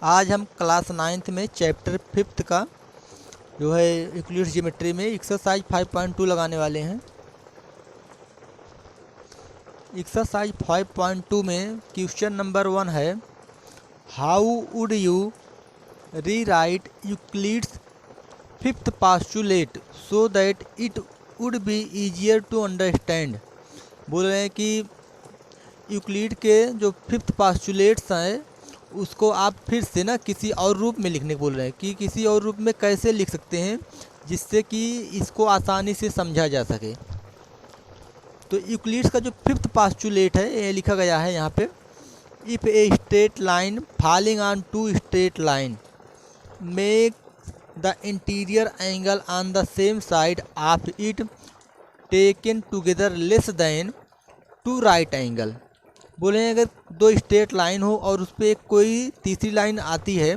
आज हम class 9th में चैप्टर 5th का जो है यूक्लिड्स ज्योमेट्री में एक्सरसाइज 5.2 लगाने वाले हैं। एक्सरसाइज 5.2 में क्वेश्चन नंबर 1 है, how would you rewrite Euclid's 5th postulate so that it would be easier to understand। बोल रहे हैं कि यूक्लिड के जो 5th postulates हैं उसको आप फिर से ना किसी और रूप में लिखने को बोल रहे हैं कि किसी और रूप में कैसे लिख सकते हैं जिससे कि इसको आसानी से समझा जा सके। तो यूक्लिड्स का जो 5th postulate है ये लिखा गया है यहाँ पे, if a straight line falling on two straight line make the interior angle on the same side of it taken together less than 2 right angle. बोले हैं अगर दो स्ट्रेट लाइन हो और उस पर एक कोई तीसरी लाइन आती है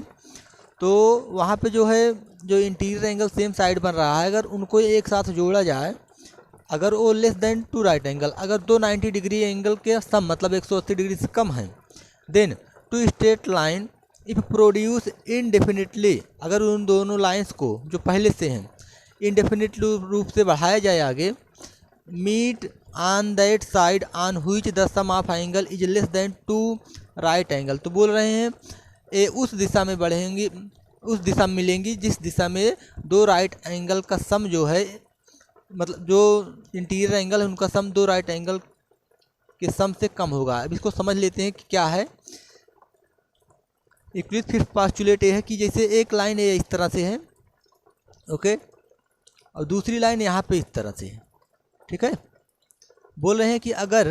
तो वहाँ पे जो है जो इंटीरियर एंगल सेम साइड बन रहा है, अगर उनको एक साथ जोड़ा जाए, अगर वो लेस देन 2 राइट एंगल, अगर दो 90 डिग्री एंगल के सम मतलब 180 डिग्री से कम है, then 2 straight line if produce indefinitely, अगर उन दोनों लाइंस को जो पहले से हैं इनडेफिनिट रूप से बढ़ाया जाए आगे, meet on that side on which the sum of angle is less than 2 right angle. तो बोल रहे हैं ये उस दिशा में बढ़ेंगी, उस दिशा में मिलेंगी जिस दिशा में 2 राइट एंगल का सम जो है, मतलब जो इंटीरियर एंगल है उनका सम 2 राइट एंगल के सम से कम होगा। अब इसको समझ लेते हैं कि क्या है। यूक्लिड्स 5th postulate ये है कि जैसे एक लाइन ये इस तरह से है, ओके, और दूसरी लाइन यहाँ पे इस तरह से है, ठीक है। बोल रहे हैं कि अगर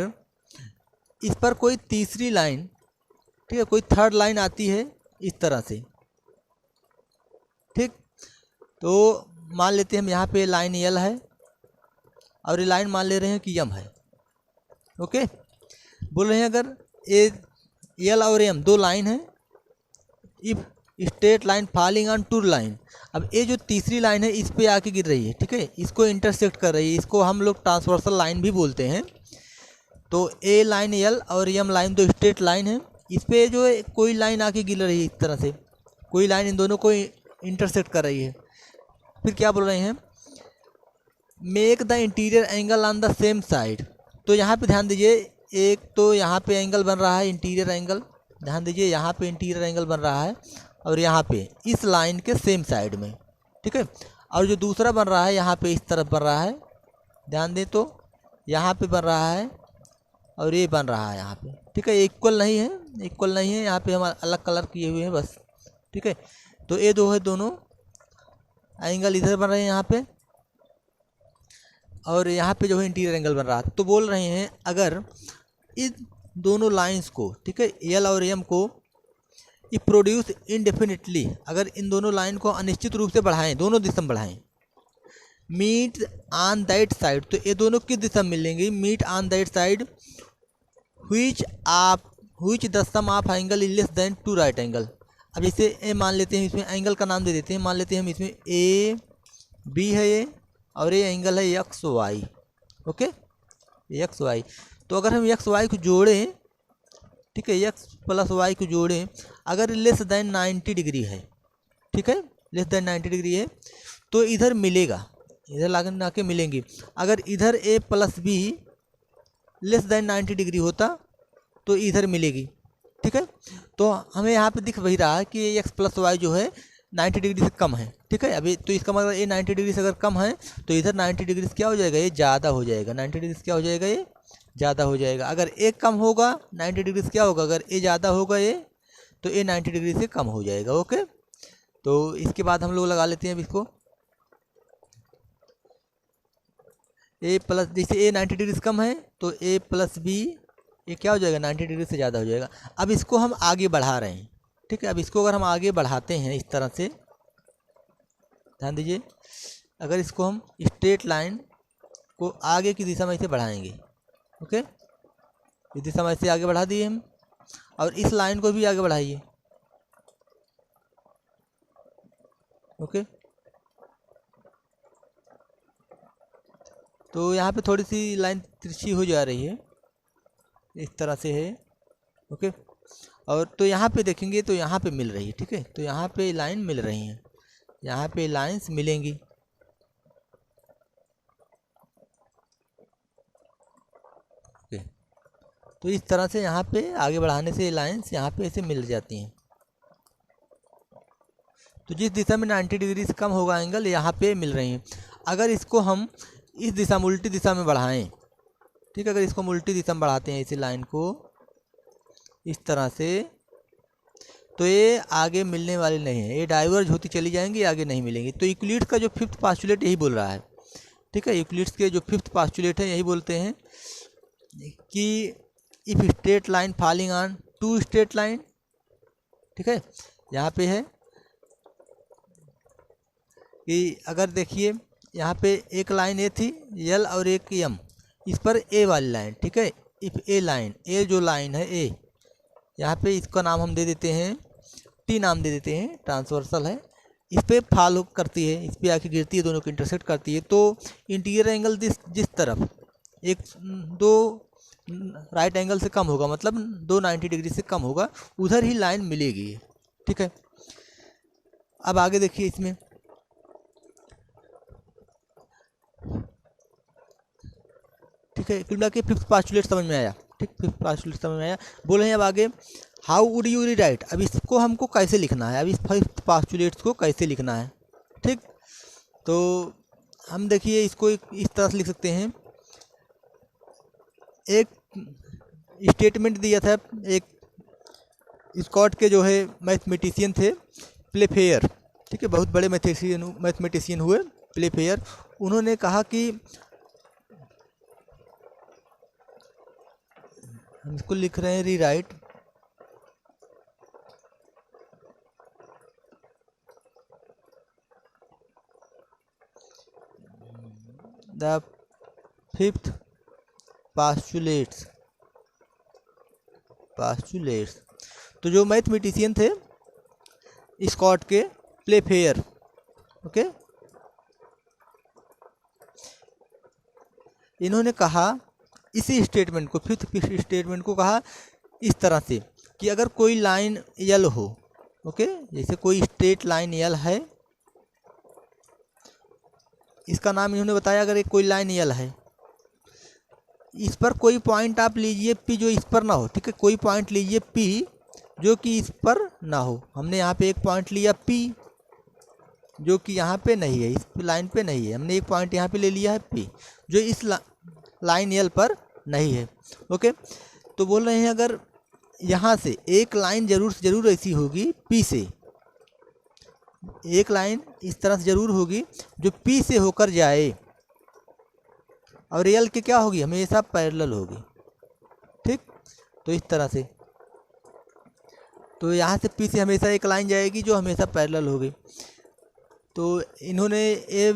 इस पर कोई तीसरी लाइन, ठीक है, कोई थर्ड लाइन आती है इस तरह से, ठीक, तो मान लेते हैं हम यहाँ पे लाइन यल है और ये लाइन मान ले रहे हैं कि यम है, ओके। बोल रहे हैं अगर ये यल और एम दो लाइन है, if straight line falling on 2 line, अब ये जो तीसरी लाइन है इस पे आके गिर रही है, ठीक है, इसको इंटरसेक्ट कर रही है, इसको हम लोग ट्रांसवर्सल लाइन भी बोलते हैं। तो ए लाइन यल और एम लाइन दो स्ट्रेट लाइन है, इस पे जो है कोई लाइन आके गिर रही है इस तरह से, कोई लाइन इन दोनों को इंटरसेक्ट कर रही है। फिर क्या बोल रहे हैं, make the interior angle on the same side. तो यहाँ पे ध्यान दीजिए, एक तो यहाँ पे एंगल बन रहा है इंटीरियर एंगल, ध्यान दीजिए यहाँ पे इंटीरियर एंगल बन रहा है और यहाँ पे इस लाइन के सेम साइड में, ठीक है, और जो दूसरा बन रहा है यहाँ पे इस तरफ बन रहा है, ध्यान दें तो यहाँ पे बन रहा है और ये बन रहा है यहाँ पे, ठीक है, इक्वल नहीं है, इक्वल नहीं है, यहाँ पे हम अलग कलर किए हुए हैं बस, ठीक है। तो ये दो है, दोनों एंगल इधर बन रहे हैं यहाँ पे और यहाँ पे जो है इंटीरियर एंगल बन रहा है। तो बोल रहे हैं अगर इन दोनों लाइंस को, ठीक है, यल और एम को ये प्रोड्यूस इनडेफिनिटली, अगर इन दोनों लाइन को अनिश्चित रूप से बढ़ाएं, दोनों दिशा में बढ़ाएं, मीट ऑन दैट साइड, तो ये दोनों किस दिशा में मिलेंगे, meet on that side which the sum of angle is less than 2 right angle. अब जैसे ए मान लेते हैं, इसमें एंगल का नाम दे देते हैं, मान लेते हैं हम इसमें ए बी है ये, और ये एंगल है X Y, okay, X Y. तो अगर हम एक्स वाई को जोड़ें, ठीक है, एक्स प्लस वाई को जोड़ें, अगर लेस देन 90 डिग्री है, ठीक है, लेस देन 90 डिग्री है, तो इधर मिलेगा, इधर ला के मिलेंगी। अगर इधर A plus B less than 90 degree होता तो इधर मिलेगी, ठीक है। तो हमें यहाँ पे दिख वही रहा है कि एक्स प्लस वाई जो है 90 डिग्री से कम है, ठीक है। अभी तो इसका मतलब ये 90 डिग्री से अगर कम है तो इधर 90 डिग्री से क्या हो जाएगा, ये ज़्यादा हो जाएगा, 90 डिग्री से क्या हो जाएगा, ये ज़्यादा हो जाएगा। अगर ए कम होगा 90 डिग्री से क्या होगा, अगर ए ज़्यादा होगा ये, तो ए 90 डिग्री से कम हो जाएगा, ओके। तो इसके बाद हम लोग लगा लेते हैं अब इसको, ए प्लस, जैसे ए 90 डिग्री से कम है तो ए प्लस बी ये क्या हो जाएगा, 90 डिग्री से ज़्यादा हो जाएगा। अब इसको हम आगे बढ़ा रहे हैं, ठीक है, अब इसको अगर हम आगे बढ़ाते हैं इस तरह से, ध्यान दीजिए, अगर इसको हम स्ट्रेट लाइन को आगे की दिशा में इसे बढ़ाएंगे, ओके, इस दिशा में इसे आगे बढ़ा दिए हम, और इस लाइन को भी आगे बढ़ाइए, ओके। तो यहाँ पे थोड़ी सी लाइन तिरछी हो जा रही है, इस तरह से है, ओके। और तो यहाँ पे देखेंगे तो यहाँ पे मिल रही है, ठीक है। तो यहाँ पे लाइन मिल रही हैं, यहाँ पे लाइंस मिलेंगी। ओके, तो इस तरह से यहाँ पे आगे बढ़ाने से लाइंस यहाँ पे ऐसे मिल जाती हैं। तो जिस दिशा में 90 डिग्री से कम होगा एंगल, यहाँ पे मिल रही हैं। अगर इसको हम इस दिशा में उल्टी दिशा में बढ़ाएं, ठीक है, अगर इसको हम उल्टी दिशा में बढ़ाते हैं इसी लाइन को इस तरह से, तो ये आगे मिलने वाली नहीं है, ये डाइवर्ज होती चली जाएंगी, आगे नहीं मिलेंगी। तो यूक्लिड्स का जो फिफ्थ पास्टुलेट यही बोल रहा है, ठीक है। यूक्लिड्स के जो फिफ्थ पास्टुलेट है यही बोलते हैं कि if straight line falling on two straight line, ठीक है। यहाँ पे है कि अगर देखिए यहाँ पे एक लाइन ए थी यल और एक एम, इस पर ए वाली लाइन, ठीक है। इफ ए लाइन, ए जो लाइन है ए, यहाँ पे इसका नाम हम दे देते हैं टी, नाम दे देते हैं, ट्रांसवर्सल है, इस पर फॉलो करती है, इस पर आके गिरती है, दोनों को इंटरसेक्ट करती है। तो इंटीरियर एंगल जिस तरफ एक दो राइट एंगल से कम होगा, मतलब 290 डिग्री से कम होगा, उधर ही लाइन मिलेगी, ठीक है। अब आगे देखिए इसमें, ठीक है, क्योंकि कि फिफ्थ पास्टुलेट समझ में आया, ठीक, फिफ्थ पास्टुलेट समझ में आया। बोले हैं अब आगे हाउ वुड यू रीराइट, अब इसको हमको कैसे लिखना है, अब इस फिफ्थ पास्टुलेट्स को कैसे लिखना है, ठीक। तो हम देखिए इसको इस तरह से लिख सकते हैं। एक स्टेटमेंट दिया था, एक स्कॉट के जो है मैथमेटिशियन थे प्लेफेयर, ठीक है, बहुत बड़े मैथमेटिशियन हुए प्लेफेयर। उन्होंने कहा कि हम इसको लिख रहे हैं रीराइट द फिफ्थ पास्टुलेट्स। तो जो मैथमेटिशियन थे स्कॉट के प्लेफेयर, ओके, इन्होंने कहा इसी स्टेटमेंट को, फिफ्थ स्टेटमेंट को कहा इस तरह से कि अगर कोई लाइन यल हो, ओके, जैसे कोई स्ट्रेट लाइन यल है, इसका नाम इन्होंने बताया, अगर एक कोई लाइन यल है, इस पर कोई पॉइंट आप लीजिए पी जो इस पर ना हो, ठीक है, कोई पॉइंट लीजिए पी जो कि इस पर ना हो। हमने यहाँ पे एक पॉइंट लिया पी जो कि यहाँ पे नहीं है, इस लाइन पे नहीं है, हमने एक पॉइंट यहाँ पे ले लिया है पी जो इस लाइन यल पर नहीं है, ओके। तो बोल रहे हैं अगर यहाँ से एक लाइन जरूर ऐसी होगी पी से, एक लाइन इस तरह से जरूर होगी जो पी से होकर जाए और यल के क्या होगी, हमेशा पैरेलल होगी, ठीक। तो इस तरह से, तो यहाँ से पी से हमेशा एक लाइन जाएगी जो हमेशा पैरेलल होगी। तो इन्होंने ये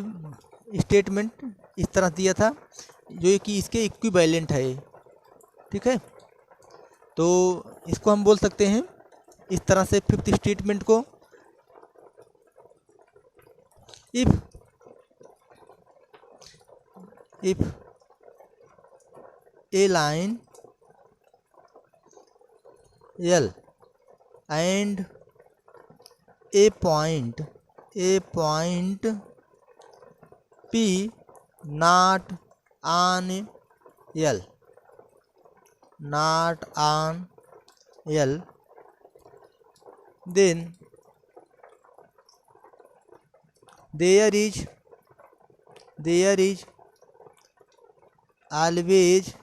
स्टेटमेंट इस तरह दिया था जो कि इसके इक्विवेलेंट है, ठीक है। तो इसको हम बोल सकते हैं इस तरह से फिफ्थ स्टेटमेंट को, if a line L and a point P not on L, then there is always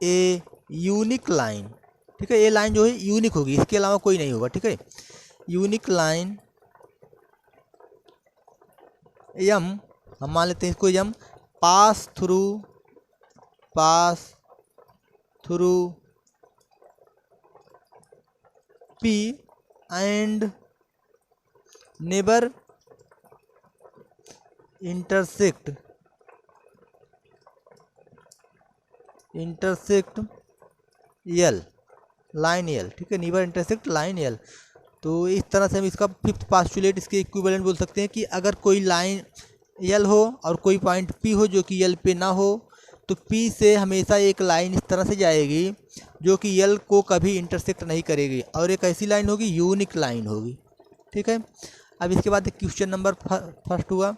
a unique line, ठीक है। ये लाइन जो है यूनिक होगी, इसके अलावा कोई नहीं होगा, ठीक है। यूनिक लाइन यम, हम मान लेते हैं इसको M, pass through P and never intersect L, line L, ठीक है, नेबर इंटरसेक्ट लाइन यल। तो इस तरह से हम इसका फिफ्थ पास्टुलेट, इसके इक्विवेलेंट बोल सकते हैं कि अगर कोई लाइन यल हो और कोई पॉइंट पी हो जो कि यल पे ना हो, तो पी से हमेशा एक लाइन इस तरह से जाएगी जो कि यल को कभी इंटरसेक्ट नहीं करेगी, और एक ऐसी लाइन होगी यूनिक लाइन होगी। ठीक है, अब इसके बाद क्वेश्चन नंबर फर्स्ट हुआ।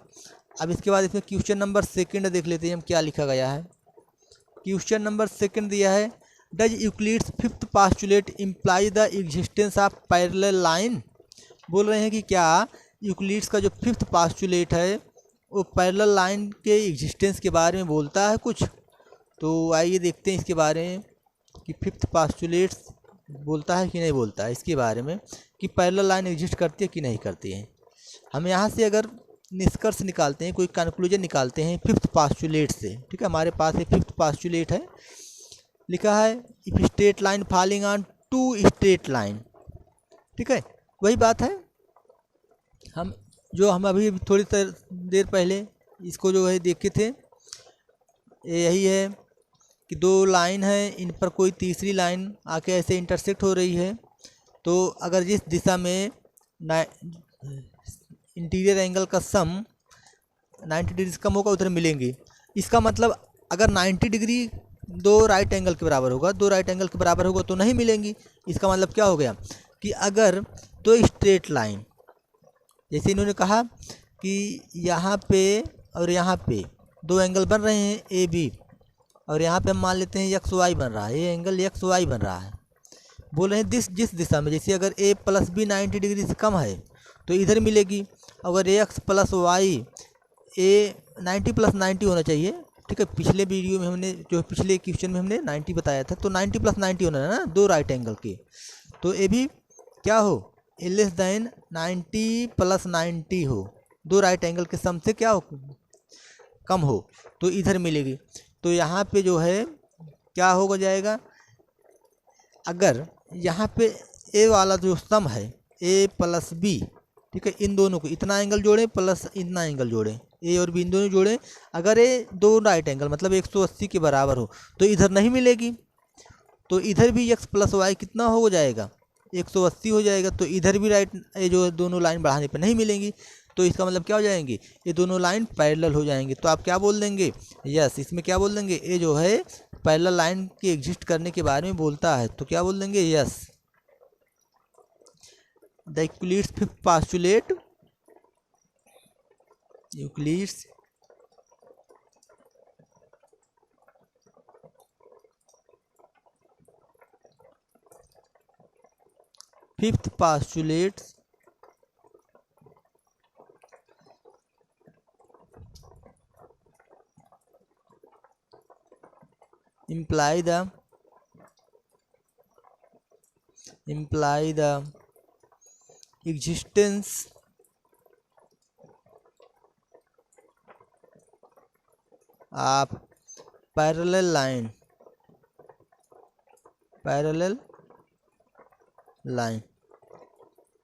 अब इसके बाद इसमें क्वेश्चन नंबर सेकंड देख लेते हैं हम क्या लिखा गया है। क्वेश्चन नंबर सेकंड दिया है, does Euclid's fifth postulate imply the existence of parallel line. बोल रहे हैं कि क्या यूक्लिड्स का जो फिफ्थ पास्टुलेट है वो पैरेलल लाइन के एग्जिस्टेंस के बारे में बोलता है कुछ। तो आइए देखते हैं इसके बारे में कि फिफ्थ पास्टुलेट्स बोलता है कि नहीं बोलता है, इसके बारे में कि पैरेलल लाइन एग्जिस्ट करती है कि नहीं करती है। हम यहाँ से अगर निष्कर्ष निकालते हैं, कोई कंक्लूजन निकालते हैं फिफ्थ पास्टुलेट से। ठीक है, हमारे पास एक फिफ्थ पास्टुलेट है, लिखा है if straight line falling on two straight line. ठीक है, वही बात है हम अभी थोड़ी देर पहले इसको जो है देखे थे। यही है कि दो लाइन है, इन पर कोई तीसरी लाइन आके ऐसे इंटरसेक्ट हो रही है, तो अगर जिस दिशा में इंटीरियर एंगल का सम 90 डिग्री से कम होगा उधर मिलेंगे। इसका मतलब अगर 90 डिग्री दो राइट एंगल के बराबर होगा, दो राइट एंगल के बराबर होगा तो नहीं मिलेंगी। इसका मतलब क्या हो गया कि अगर दो स्ट्रेट लाइन, जैसे इन्होंने कहा कि यहाँ पे और यहाँ पे दो एंगल बन रहे हैं ए बी, और यहाँ पे हम मान लेते हैं एक्स वाई बन रहा है, ये एंगल एक्स वाई बन रहा है। बोल रहे हैं जिस दिशा में, जैसे अगर ए प्लस बी 90 डिग्री से कम है तो इधर मिलेगी। अगर एक्स प्लस वाई, ए 90 प्लस 90 होना चाहिए। ठीक है, पिछले वीडियो में हमने जो पिछले क्वेश्चन में हमने 90 बताया था, तो 90 प्लस 90 होना है ना, दो राइट एंगल के। तो ए भी क्या हो, ए लेस देन 90 प्लस 90 हो, दो राइट एंगल के सम से क्या हो, कम हो, तो इधर मिलेगी। तो यहाँ पे जो है क्या होगा जाएगा, अगर यहाँ पे ए वाला जो सम है ए प्लस बी, ठीक है, इन दोनों को इतना एंगल जोड़ें प्लस इतना एंगल जोड़ें, ए और बी इन दोनों जोड़ें, अगर ये दो राइट एंगल मतलब 180 के बराबर हो तो इधर नहीं मिलेगी। तो इधर भी एक्स प्लस वाई कितना हो जाएगा, 180 हो जाएगा। तो इधर भी राइट, ये जो दोनों लाइन बढ़ाने पर नहीं मिलेंगी, तो इसका मतलब क्या हो जाएंगे, ये दोनों लाइन पैरेलल हो जाएंगे। तो आप क्या बोल देंगे, यस, इसमें क्या बोल देंगे, ये जो है पैरेलल लाइन के एग्जिस्ट करने के बारे में बोलता है, तो क्या बोल देंगे, yes. The Euclid's fifth postulate, Euclid's fifth postulate imply the existence of parallel line,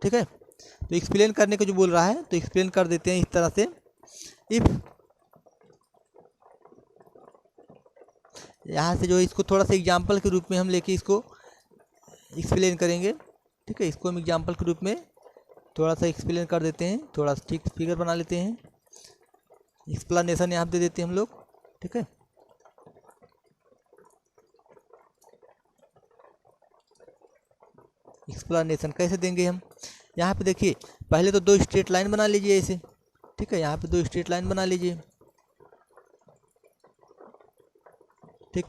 ठीक है। तो एक्सप्लेन करने को जो बोल रहा है तो एक्सप्लेन कर देते हैं इस तरह से। इफ यहाँ से जो इसको थोड़ा सा एग्जाम्पल के रूप में हम लेके इसको एक्सप्लेन करेंगे। ठीक है, इसको हम एग्जाम्पल के रूप में थोड़ा सा एक्सप्लेन कर देते हैं, थोड़ा सा ठीक फिगर बना लेते हैं, एक्सप्लेनेशन यहाँ दे देते हैं हम लोग। ठीक है, एक्सप्लेनेशन कैसे देंगे हम, यहाँ पे देखिए पहले तो दो स्ट्रेट लाइन बना लीजिए ऐसे। ठीक है, यहाँ पे दो स्ट्रेट लाइन बना लीजिए, ठीक,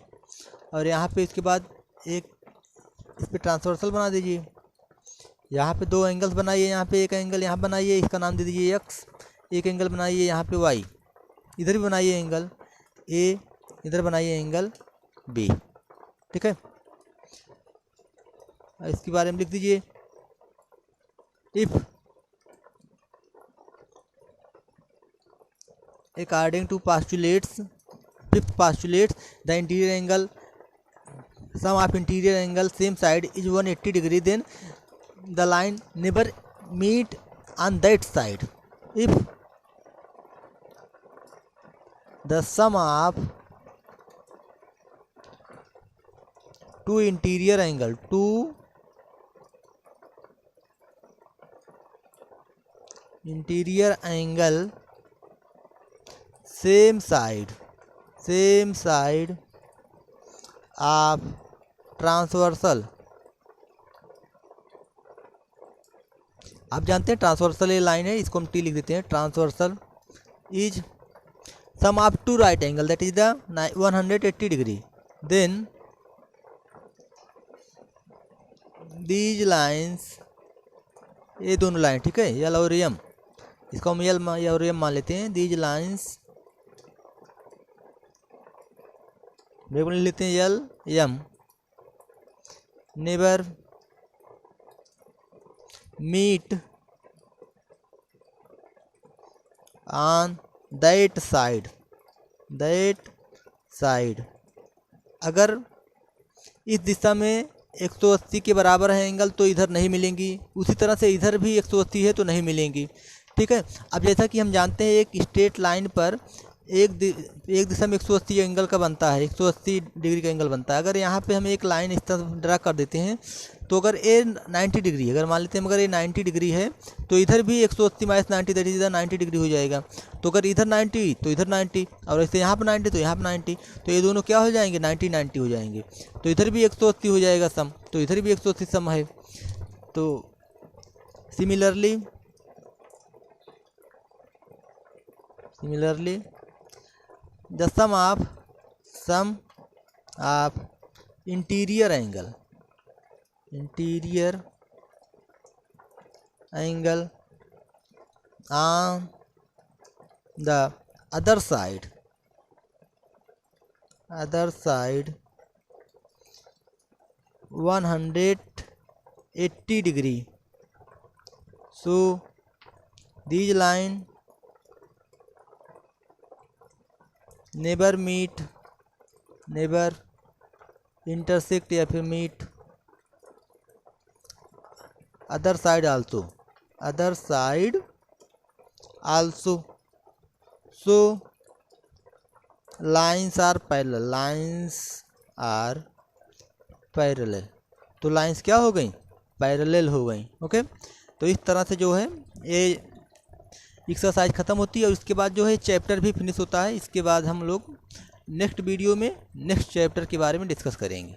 और यहाँ पे इसके बाद एक इस पर ट्रांसवर्सल बना दीजिए। यहाँ पे दो एंगल्स बनाइए, यहाँ पे एक एंगल यहाँ बनाइए, इसका नाम दे दीजिए एक्स, एक एंगल बनाइए यहाँ पे वाई, इधर भी बनाइए एंगल ए, इधर बनाइए एंगल बी। ठीक है, इसके बारे में लिख दीजिए, if according to postulates, fifth postulates, the interior angle sum of interior angle same side is 180 degree, then the line never meet on that side. If the sum of two interior angle same side of transversal, आप जानते हैं transversal ये line है, इसको हम T लिख देते हैं। Transversal is sum of two right angle that is the 180 degree, then these lines, ये दोनों लाइन, ठीक है, यल और एम, इसको हम यल और एम मान लेते हैं। दीज लाइन्स ब्रेक में लेते हैं L M, never meet on that side, अगर इस दिशा में 180 के बराबर है एंगल तो इधर नहीं मिलेंगी, उसी तरह से इधर भी 180 है तो नहीं मिलेंगी, ठीक है। अब जैसा कि हम जानते हैं एक स्ट्रेट लाइन पर एक दिशा में 180 एंगल का बनता है, 180 डिग्री का एंगल बनता है। अगर यहाँ पे हम एक लाइन इस तरह ड्रा कर देते हैं तो अगर ए 90 डिग्री है, अगर मान लेते हैं अगर ये 90 डिग्री है तो इधर भी 180 माइनस 90 दैट इज 90 डिग्री हो जाएगा। तो अगर इधर 90 तो इधर 90, और ऐसे यहाँ पर 90 तो यहाँ पर 90, तो ये दोनों क्या हो जाएंगे, 90 हो जाएंगे। तो इधर भी 180 हो जाएगा सम, तो इधर भी 180 सम है। तो similarly the sum of interior angle on the other side 180 degree, so these line neither intersect या फिर meet other side also, so lines are parallel, तो लाइन्स क्या हो गई, पैरेलल हो गई। ओके, तो इस तरह से जो है ये एक्सरसाइज ख़त्म होती है और इसके बाद जो है चैप्टर भी फिनिश होता है। इसके बाद हम लोग नेक्स्ट वीडियो में नेक्स्ट चैप्टर के बारे में डिस्कस करेंगे।